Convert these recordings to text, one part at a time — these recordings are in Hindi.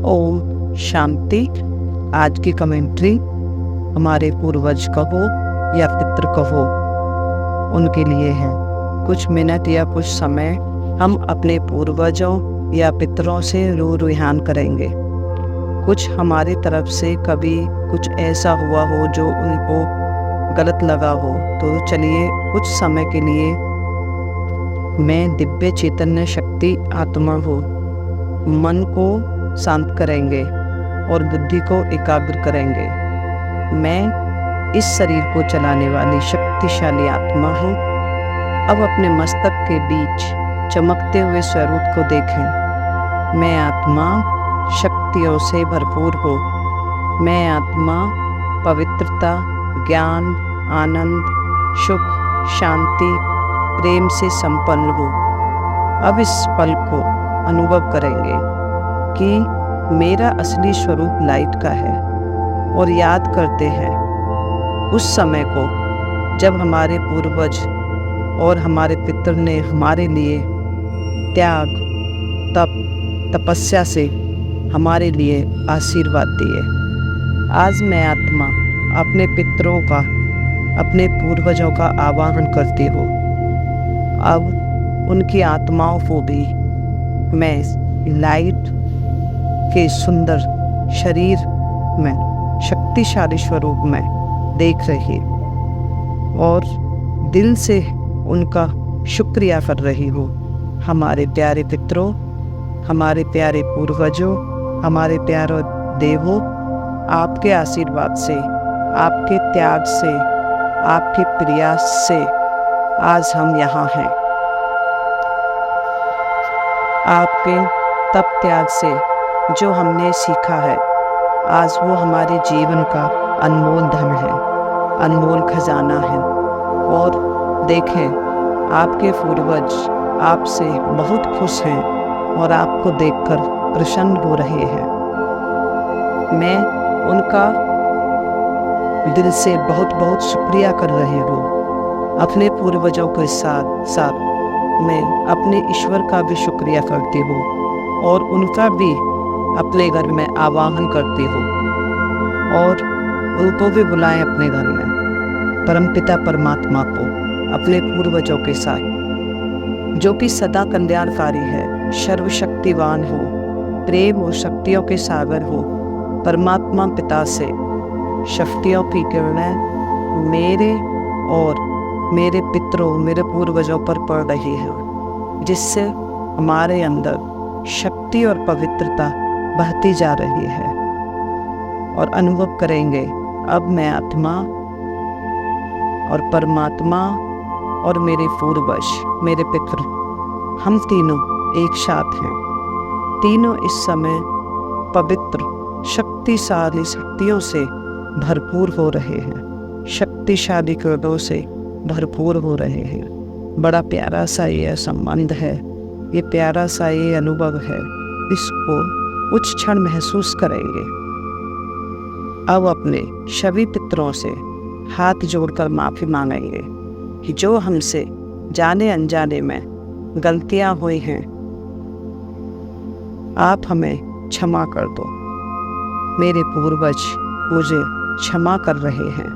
ओम शांति। आज की कमेंट्री हमारे पूर्वज कहो या पितृ कहो, उनके लिए है। कुछ मिनट या कुछ समय हम अपने पूर्वजों या पितरों से रूहान करेंगे। कुछ हमारी तरफ से कभी कुछ ऐसा हुआ हो जो उनको गलत लगा हो, तो चलिए कुछ समय के लिए मैं दिव्य चैतन्य शक्ति आत्मा हो, मन को शांत करेंगे और बुद्धि को एकाग्र करेंगे। मैं इस शरीर को चलाने वाली शक्तिशाली आत्मा हूँ। अब अपने मस्तक के बीच चमकते हुए स्वरूप को देखें। मैं आत्मा शक्तियों से भरपूर हो। मैं आत्मा पवित्रता, ज्ञान, आनंद, सुख, शांति, प्रेम से संपन्न हो। अब इस पल को अनुभव करेंगे कि मेरा असली स्वरूप लाइट का है और याद करते हैं उस समय को जब हमारे पूर्वज और हमारे पितर ने हमारे लिए त्याग, तपस्या से हमारे लिए आशीर्वाद दिए। आज मैं आत्मा अपने पितरों का, अपने पूर्वजों का आवाहन करती हूँ। अब उनकी आत्माओं को भी मैं लाइट के सुंदर शरीर में, शक्तिशाली स्वरूप में देख रही और दिल से उनका शुक्रिया कर रही हूँ। हमारे प्यारे पितरों, हमारे प्यारे पूर्वजों, हमारे प्यारे देवों, आपके आशीर्वाद से, आपके त्याग से, आपके प्रयास से आज हम यहाँ हैं। आपके तप त्याग से जो हमने सीखा है, आज वो हमारे जीवन का अनमोल धन है, अनमोल खजाना है। और देखें, आपके पूर्वज आपसे बहुत खुश हैं और आपको देखकर प्रसन्न हो रहे हैं। मैं उनका दिल से बहुत बहुत शुक्रिया कर रही हूँ। अपने पूर्वजों के साथ साथ मैं अपने ईश्वर का भी शुक्रिया करती हूँ और उनका भी अपने घर में आवाहन करती हूँ और उनको भी बुलाएं अपने घर में, परमपिता परमात्मा को अपने पूर्वजों के साथ, जो कि सदा कल्याणकारी है, सर्वशक्तिवान हो, प्रेम और शक्तियों के सागर हो। परमात्मा पिता से शक्तियों की किरणें मेरे और मेरे पितरों, मेरे पूर्वजों पर पड़ रही है, जिससे हमारे अंदर शक्ति और पवित्रता बहती जा रही है। और अनुभव करेंगे, अब मैं आत्मा और परमात्मा और मेरे पूर्वज, मेरे पितर, हम तीनों एक साथ हैं। तीनों इस समय पवित्र शक्तिशाली शक्तियों से भरपूर हो रहे हैं, शक्तिशाली किरणों से भरपूर हो रहे हैं। बड़ा प्यारा सा ये संबंध है, ये प्यारा सा ये अनुभव है। इसको कुछ क्षण महसूस करेंगे। अब अपने सभी पितरों से हाथ जोड़कर माफ़ी मांगेंगे कि जो हमसे जाने अनजाने में गलतियां हुई हैं, आप हमें क्षमा कर दो। मेरे पूर्वज मुझे क्षमा कर रहे हैं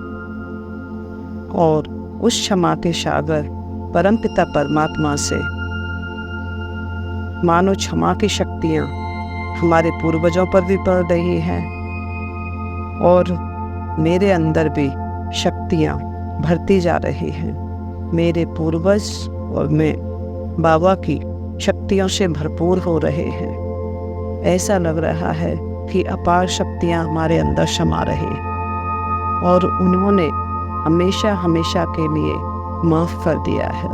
और उस क्षमा के सागर परमपिता परमात्मा से मानो क्षमा की शक्तियाँ हमारे पूर्वजों पर भी पड़ रही हैं और मेरे अंदर भी शक्तियाँ भरती जा रही हैं। मेरे पूर्वज और मैं बाबा की शक्तियों से भरपूर हो रहे हैं। ऐसा लग रहा है कि अपार शक्तियाँ हमारे अंदर समा रही और उन्होंने हमेशा हमेशा के लिए माफ़ कर दिया है।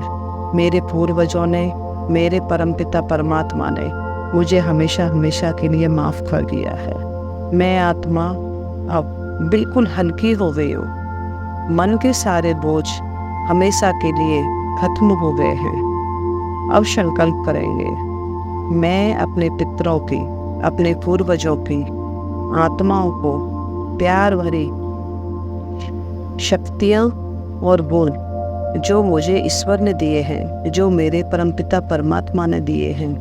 मेरे पूर्वजों ने, मेरे परमपिता परमात्मा ने मुझे हमेशा हमेशा के लिए माफ़ कर दिया है। मैं आत्मा अब बिल्कुल हल्की हो गई हूँ। मन के सारे बोझ हमेशा के लिए खत्म हो गए हैं। अब संकल्प करेंगे, मैं अपने पितरों की, अपने पूर्वजों की आत्माओं को प्यार भरी शक्तियाँ और गुण जो मुझे ईश्वर ने दिए हैं, जो मेरे परमपिता परमात्मा ने दिए हैं,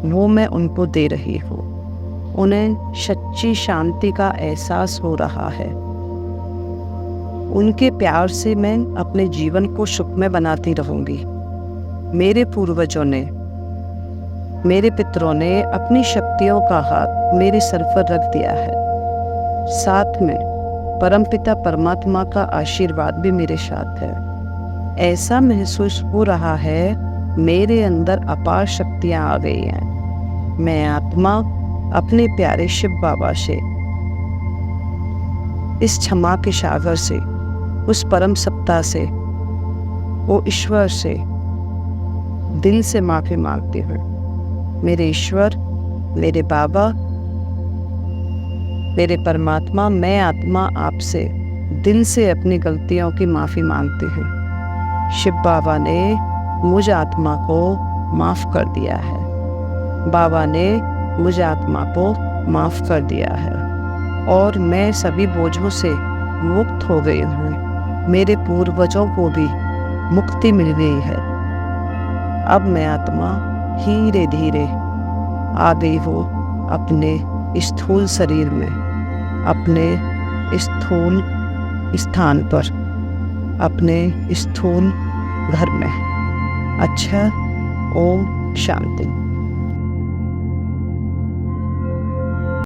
वो मैं उनको दे रही हूँ। उन्हें सच्ची शांति का एहसास हो रहा है। उनके प्यार से मैं अपने जीवन को सुखमय बनाती रहूंगी। मेरे पूर्वजों ने, मेरे पितरों ने अपनी शक्तियों का हाथ मेरे सर पर रख दिया है। साथ में परमपिता परमात्मा का आशीर्वाद भी मेरे साथ है। ऐसा महसूस हो रहा है मेरे अंदर अपार शक्तियां आ गई हैं। मैं आत्मा अपने प्यारे शिव बाबा से, इस क्षमा के सागर से, उस परम सत्ता से, वो ईश्वर से दिल से माफी मांगती हूँ। मेरे ईश्वर, मेरे बाबा, मेरे परमात्मा, मैं आत्मा आपसे दिल से अपनी गलतियों की माफ़ी मांगती हूँ। शिव बाबा ने मुझ आत्मा को माफ़ कर दिया है। बाबा ने मुझ आत्मा को माफ़ कर दिया है और मैं सभी बोझों से मुक्त हो गई हूँ। मेरे पूर्वजों को भी मुक्ति मिल गई है। अब मैं आत्मा धीरे धीरे आ गई हूँ अपने स्थूल शरीर में, अपने स्थूल स्थान पर, अपने स्थूल घर में। अच्छा, ओम शांति।